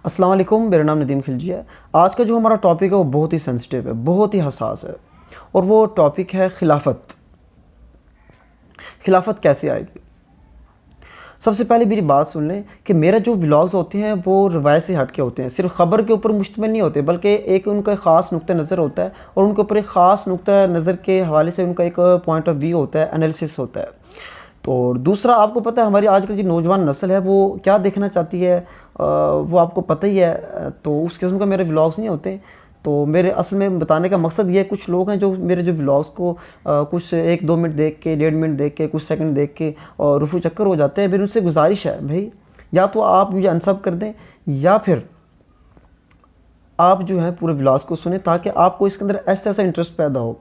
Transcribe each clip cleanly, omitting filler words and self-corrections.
अस्सलाम वालेकुम, मेरा नाम नदीम खिलजी है। आज का जो हमारा टॉपिक है वो बहुत ही सेंसिटिव है, बहुत ही हसास है और वो टॉपिक है खिलाफत। खिलाफत कैसे आएगी? सबसे पहले मेरी बात सुन लें कि मेरा जो व्लॉग्स होते हैं वो रवायत से हट के होते हैं, सिर्फ ख़बर के ऊपर मुश्तमिल नहीं होते, बल्कि एक उनका ख़ास नुक्ता नज़र होता है और उनके ऊपर एक ख़ास नुक्ता नज़र के हवाले से उनका एक पॉइंट ऑफ व्यू होता है, एनालिसिस होता है। तो दूसरा, आपको पता है हमारी आजकल जो नौजवान नस्ल है वो क्या देखना चाहती है, वो आपको पता ही है। तो उस किस्म का मेरे व्लॉग्स नहीं होते। तो मेरे असल में बताने का मकसद ये है, कुछ लोग हैं जो मेरे जो व्लॉग्स को कुछ 1-2 मिनट देख के, 1.5 मिनट देख के, कुछ सेकंड देख के और रुफू चक्कर हो जाते हैं। मेरी उनसे गुजारिश है भाई, या तो आप मुझे अनसब कर दें या फिर आप जो है पूरे व्लॉग्स को सुने, ताकि आपको इसके अंदर ऐसा इंटरेस्ट पैदा हो,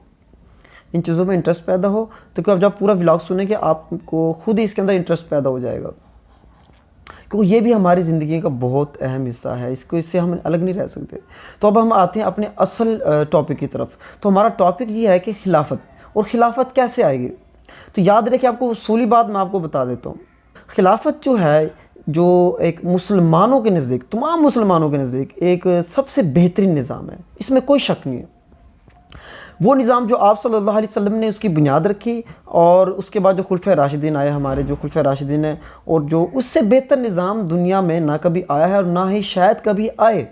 इन चीज़ों में इंटरेस्ट पैदा हो। तो क्योंकि जब पूरा व्लॉग सुनेंगे आपको खुद ही इसके अंदर इंटरेस्ट पैदा हो जाएगा, क्योंकि ये भी हमारी ज़िंदगी का बहुत अहम हिस्सा है, इससे हम अलग नहीं रह सकते। तो अब हम आते हैं अपने असल टॉपिक की तरफ। तो हमारा टॉपिक ये है कि खिलाफत, और ख़िलाफ़त कैसे आएगी। तो याद रखिए, आपको उसूली बात मैं आपको बता देता हूँ। खिलाफत जो है, जो एक मुसलमानों के नज़दीक, तमाम मुसलमानों के नज़दीक एक सबसे बेहतरीन निज़ाम है, इसमें कोई शक नहीं है। वो निज़ाम जो आप सल्लल्लाहु अलैहि वसल्लम ने उसकी बुनियाद रखी, और उसके बाद जो खुलफ़ाए राशिदीन आए, हमारे जो खुलफ़ाए राशिदीन हैं, और जो उससे बेहतर निज़ाम दुनिया में ना कभी आया है और ना ही शायद कभी आए,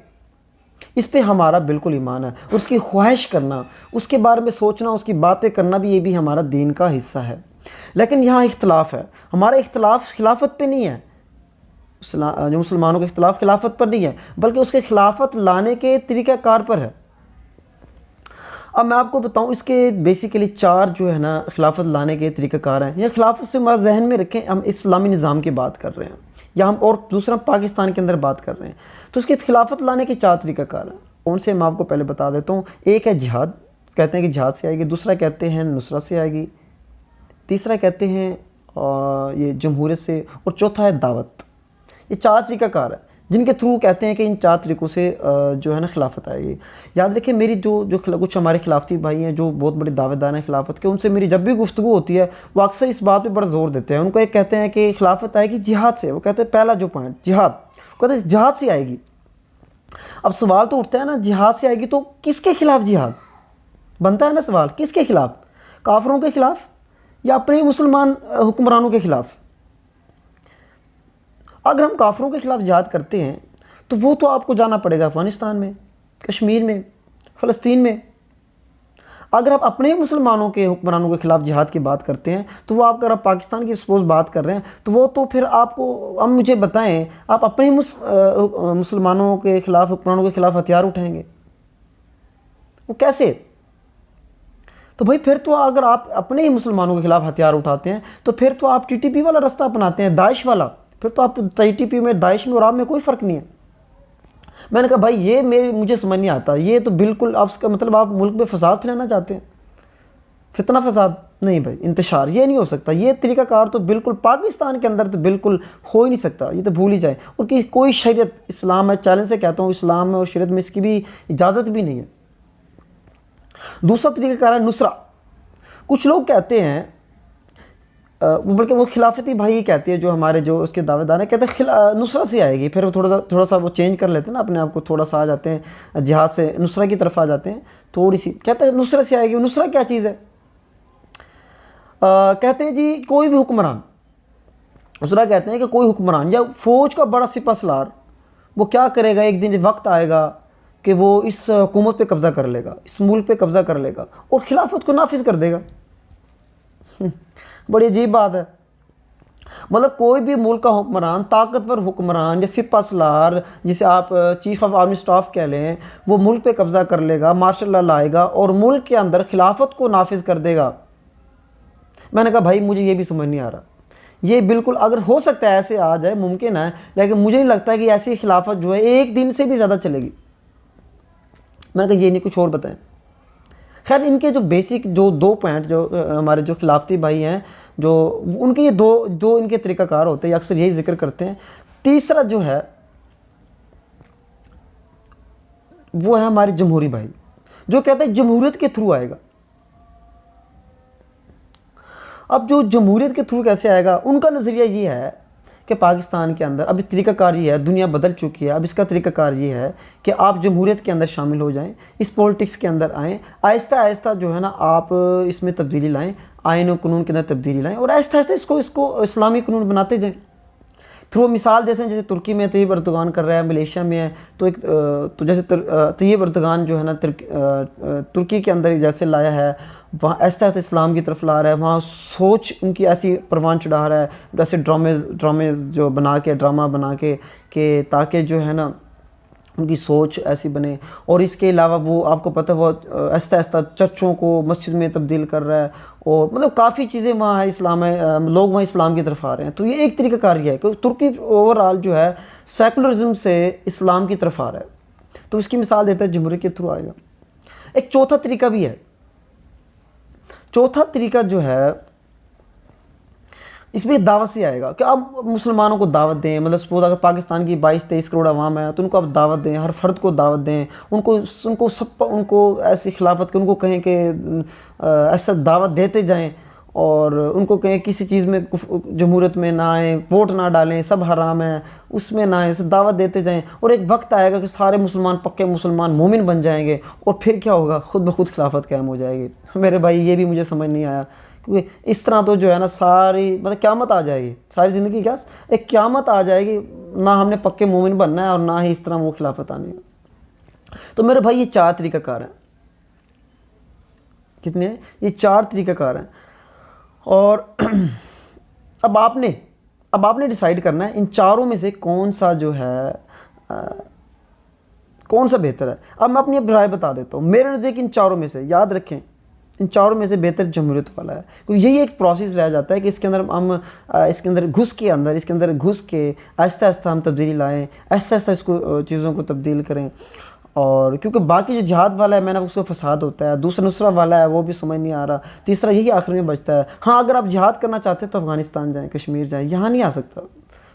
इस पे हमारा बिल्कुल ईमान है। उसकी ख्वाहिश करना, उसके बारे में सोचना, उसकी बातें करना भी, ये भी हमारा दीन का हिस्सा है। लेकिन यहाँ इख्तलाफ है, हमारा इख्तलाफ खिलाफत पे नहीं है, जो मुसलमानों का इख्तलाफ खिलाफत पर नहीं है, बल्कि उसके खिलाफत लाने के तरीक़ाकार पर है। अब मैं आपको बताऊं, इसके बेसिकली 4 जो है ना खिलाफत लाने के तरीक़ाकार हैं। या खिलाफत से हमारा जहन में रखें, हम इस्लामी निज़ाम की बात कर रहे हैं, या हम और दूसरा पाकिस्तान के अंदर बात कर रहे हैं, तो उसकी खिलाफत लाने के 4 तरीक़ाकार हैं। कौन से मैं आपको पहले बता देता हूँ। एक है जिहाद, कहते हैं कि जिहाद से आएगी। दूसरा कहते हैं नुसरत से आएगी। तीसरा कहते हैं ये जमहूरियत से। और चौथा है दावत। ये 4 तरीक़ाकार है जिनके थ्रू कहते हैं कि इन 4 तरीक़ों से जो है ना खिलाफत आएगी। याद रखें, मेरी जो कुछ हमारे खिलाफती भाई हैं जो बहुत बड़े दावेदार हैं खिलाफत के, उनसे मेरी जब भी गुफ्तगू होती है वो अक्सर इस बात पे बड़ा ज़ोर देते हैं। उनको एक कहते हैं कि खिलाफत आएगी जिहाद से। वो कहते हैं पहला जो पॉइंट जिहाद, कहते हैं जिहाद से आएगी। अब सवाल तो उठता है ना, जिहाद से आएगी तो किसके खिलाफ जिहाद बनता है ना सवाल, किसके खिलाफ? काफिरों के खिलाफ या अपने मुसलमान हुक्मरानों के खिलाफ? अगर हम काफिरों के खिलाफ जिहाद करते हैं तो वो तो आपको जाना पड़ेगा अफ़गानिस्तान में, कश्मीर में, फ़लस्तीन में। अगर आप अपने मुसलमानों के हुक्मरानों के खिलाफ जिहाद की बात करते हैं तो वो अगर आप पाकिस्तान की सपोज बात कर रहे हैं तो वो तो फिर आपको, अब मुझे बताएं, आप अपने मुसलमानों के खिलाफ, हुक्मरानों के खिलाफ हथियार उठाएंगे? वो कैसे? तो भाई फिर तो अगर आप अपने ही मुसलमानों के खिलाफ हथियार उठाते हैं तो फिर तो आप TTP वाला रास्ता अपनाते हैं, दाइश वाला। फिर तो आप TTP में, दाइश में और आप में कोई फ़र्क नहीं है। मैंने कहा भाई ये मुझे समझ नहीं आता, ये तो बिल्कुल आप, इसका मतलब आप मुल्क में फसाद फैलाना चाहते हैं, फितना फसाद। नहीं भाई, इंतशार, ये नहीं हो सकता। ये तरीक़ाकार तो बिल्कुल पाकिस्तान के अंदर तो बिल्कुल हो ही नहीं सकता, ये तो भूल ही जाए। और कोई शरीयत, इस्लाम है, चैलेंज से कहता हूँ, इस्लाम में और शरीयत में इसकी भी इजाज़त भी नहीं है। दूसरा तरीक़ाकार है नुसरा। कुछ लोग कहते हैं, बल्कि वो खिलाफती भाई ही कहते हैं, जो हमारे जो उसके दावेदार हैं, कहते हैं नुसरा से आएगी। फिर वो थोड़ा सा वो चेंज कर लेते हैं ना अपने आप को, थोड़ा सा आ जाते हैं जिहाद से नुसरा की तरफ आ जाते हैं थोड़ी सी। कहते हैं नुसरा से आएगी। नुसरा क्या चीज़ है? कहते हैं जी कोई भी हुक्मरान, नुसरा कहते हैं कि कोई हुक्मरान या फ़ौज का बड़ा सिपह सलार, वो क्या करेगा, एक दिन वक्त आएगा कि वो इस हुकूमत पे कब्ज़ा कर लेगा, इस मुल्क पे कब्ज़ा कर लेगा और खिलाफत को नाफिज कर देगा। बड़ी अजीब बात है। मतलब कोई भी मुल्क का हुक्मरान, ताकतवर हुक्मरान या सिपह सलार, जिसे आप चीफ ऑफ आर्मी स्टाफ कह लें, वो मुल्क पे कब्ज़ा कर लेगा, मार्शल लॉ लाएगा और मुल्क के अंदर खिलाफत को नाफिज कर देगा। मैंने कहा भाई मुझे ये भी समझ नहीं आ रहा। ये बिल्कुल, अगर हो सकता है ऐसे आ जाए, मुमकिन है, लेकिन मुझे नहीं लगता कि ऐसी खिलाफत जो है 1 दिन से भी ज़्यादा चलेगी। मैंने कहा ये नहीं, कुछ और बताएं। खैर, इनके जो बेसिक जो 2 पॉइंट, जो हमारे जो खिलाफती भाई हैं, जो उनके ये दो इनके तरीक़ाकार होते हैं, अक्सर यही जिक्र करते हैं। तीसरा जो है वो है हमारे जमहूरी भाई, जो कहते हैं जमहूरियत के थ्रू आएगा। अब जो जमहूरियत के थ्रू कैसे आएगा, उनका नज़रिया ये है कि पाकिस्तान के अंदर अभी तरीक़ाकार ये है, दुनिया बदल चुकी है, अब इसका तरीक़ाकार ये है कि आप जमहूरियत के अंदर शामिल हो जाएं, इस पॉलिटिक्स के अंदर आएँ, आहिस्ता आहिस्ता जो है ना आप इसमें तब्दीली लाएँ, आइन और कानून के अंदर तब्दीली लाएँ और आहिस्ता आहिस्ता इसको इस्लामी कानून बनाते जाएँ। फिर वो मिसाल जैसे तुर्की में तैयब अर्दोगान कर रहा है, मलेशिया में है, तो जैसे तैयब अर्दोगान जो है ना तुर्की के अंदर जैसे लाया है, वहाँ ऐसा ऐसे इस्लाम की तरफ ला रहा है, वहाँ सोच उनकी ऐसी परवान चढ़ा रहा है, जैसे ड्रामे जो ड्रामा बना के ताकि जो है ना उनकी सोच ऐसी बने। और इसके अलावा वो आपको पता है वो ऐसा ऐसा चर्चों को मस्जिद में तब्दील कर रहा है और मतलब काफ़ी चीज़ें वहाँ है, इस्लाम है, लोग वहाँ इस्लाम की तरफ आ रहे हैं। तो ये एक तरीका कार है कि तुर्की ओवरऑल जो है सेकुलरिज्म से इस्लाम की तरफ आ रहा है। तो इसकी मिसाल देता है जमहूरियत के थ्रू आएगा। एक चौथा तरीका भी है। चौथा तरीका जो है इसमें दावत से आएगा कि अब मुसलमानों को दावत दें, मतलब सपोज अगर पाकिस्तान की 22-23 करोड़ आवाम है तो उनको अब दावत दें, हर फर्द को दावत दें, उनको ऐसी खिलाफत कि उनको कहें कि ऐसा दावत देते जाएं और उनको कहें किसी चीज़ में जमहूरियत में ना आए, वोट ना डालें, सब हराम है, उसमें ना आए, दावत देते जाएं। और एक वक्त आएगा कि सारे मुसलमान पक्के मुसलमान मोमिन बन जाएंगे और फिर क्या होगा, खुद ब खुद खिलाफत कायम हो जाएगी। मेरे भाई ये भी मुझे समझ नहीं आया, क्योंकि इस तरह तो जो है ना सारी मतलब क़यामत आ जाएगी, सारी ज़िंदगी क्या एक क़यामत आ जाएगी, ना हमने पक्के मोमिन बनना है और ना ही इस तरह वो खिलाफत आनी है। तो मेरे भाई ये 4 तरीक़ाकार हैं। कितने हैं? ये 4 तरीक़ाकार हैं। और अब आपने डिसाइड करना है इन चारों में से कौन सा जो है कौन सा बेहतर है। अब मैं अपनी राय बता देता हूँ। मेरे नज़दीक इन चारों में से, याद रखें, इन चारों में से बेहतर जमहूरियत वाला है, क्योंकि यही एक प्रोसेस रह जाता है कि इसके अंदर घुस के आहिस्ता आहिस्ता हम तब्दीली लाएँ, आहिस्ता आहिस्ता इसको चीज़ों को तब्दील करें। और क्योंकि बाकी जो जिहाद वाला है मैंने उसको फसाद होता है, दूसरा नुसरा वाला है वो भी समझ नहीं आ रहा, तीसरा यही आखिर में बचता है। हाँ, अगर आप जिहाद करना चाहते हैं तो अफ़गानिस्तान जाएँ, कश्मीर जाएँ, यहाँ नहीं आ सकता,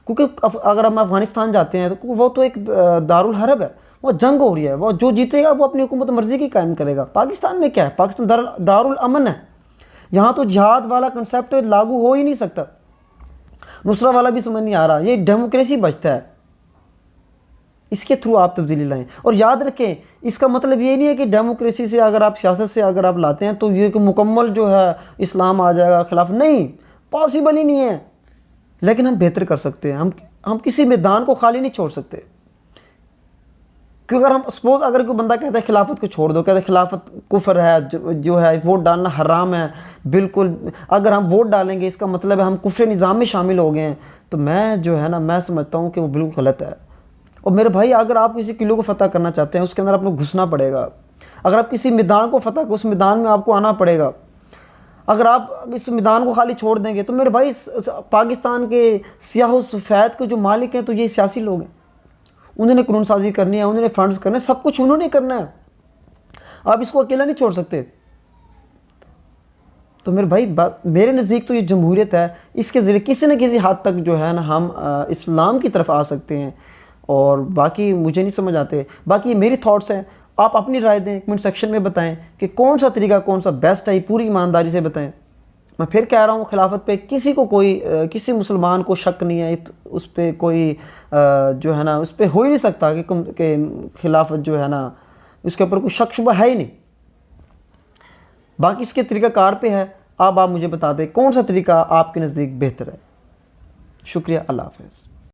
क्योंकि अगर हम अफ़गानिस्तान जाते हैं तो वो तो एक दारुल हरब है, वो जंग हो रही है, वो जो जीतेगा वो अपनी हुकूमत मर्जी की कायम करेगा। पाकिस्तान में क्या है, पाकिस्तान दारुल अमन है, यहाँ तो जिहाद वाला कंसेप्ट लागू हो ही नहीं सकता। नुसरा वाला भी समझ नहीं आ रहा, ये डेमोक्रेसी बचता है, इसके थ्रू आप तब्दीली लाएं। और याद रखें, इसका मतलब ये नहीं है कि डेमोक्रेसी से अगर आप सियासत से अगर आप लाते हैं तो ये कि मुकम्मल जो है इस्लाम आ जाएगा खिलाफ, नहीं, पॉसिबल ही नहीं है। लेकिन हम बेहतर कर सकते हैं, हम किसी मैदान को खाली नहीं छोड़ सकते। क्योंकि अगर हम सपोज अगर कोई बंदा कहता है खिलाफत को छोड़ दो, कहता है खिलाफत कुफर है, जो है वोट डालना हराम है, बिल्कुल अगर हम वोट डालेंगे इसका मतलब है हम कुफर निज़ाम में शामिल हो गए हैं, तो मैं समझता हूँ कि वो बिल्कुल गलत है। और मेरे भाई, अगर आप किसी किलो को फ़तह करना चाहते हैं उसके अंदर आपको घुसना पड़ेगा। अगर आप किसी मैदान को फ़तह, उस मैदान में आपको आना पड़ेगा। अगर आप इस मैदान को खाली छोड़ देंगे तो मेरे भाई पाकिस्तान के सियाह सफ़ेद के जो मालिक हैं तो ये सियासी लोग हैं, उन्होंने कानून साजी करनी है, उन्होंने फंड्स करने, सब कुछ उन्होंने करना है। आप इसको अकेला नहीं छोड़ सकते। तो मेरे भाई मेरे नज़दीक तो ये जमहूरियत है, इसके ज़रिए किसी न किसी हद तक जो है ना हम इस्लाम की तरफ आ सकते हैं। और बाकी मुझे नहीं समझ आते, बाकी ये मेरी थॉट्स हैं। आप अपनी राय दें, कमेंट सेक्शन में बताएं कि कौन सा तरीका कौन सा बेस्ट है, पूरी ईमानदारी से बताएं। मैं फिर कह रहा हूँ, खिलाफत पे किसी मुसलमान को शक नहीं है, उस पर कोई जो है ना उस पर हो ही नहीं सकता कि खिलाफत जो है ना उसके ऊपर कोई शक शुबा है ही नहीं। बाकी इसके तरीक़ाकार पे है। आप मुझे बता दें कौन सा तरीका आपके नज़दीक बेहतर है। शुक्रिया, अल्लाह हाफ़िज़।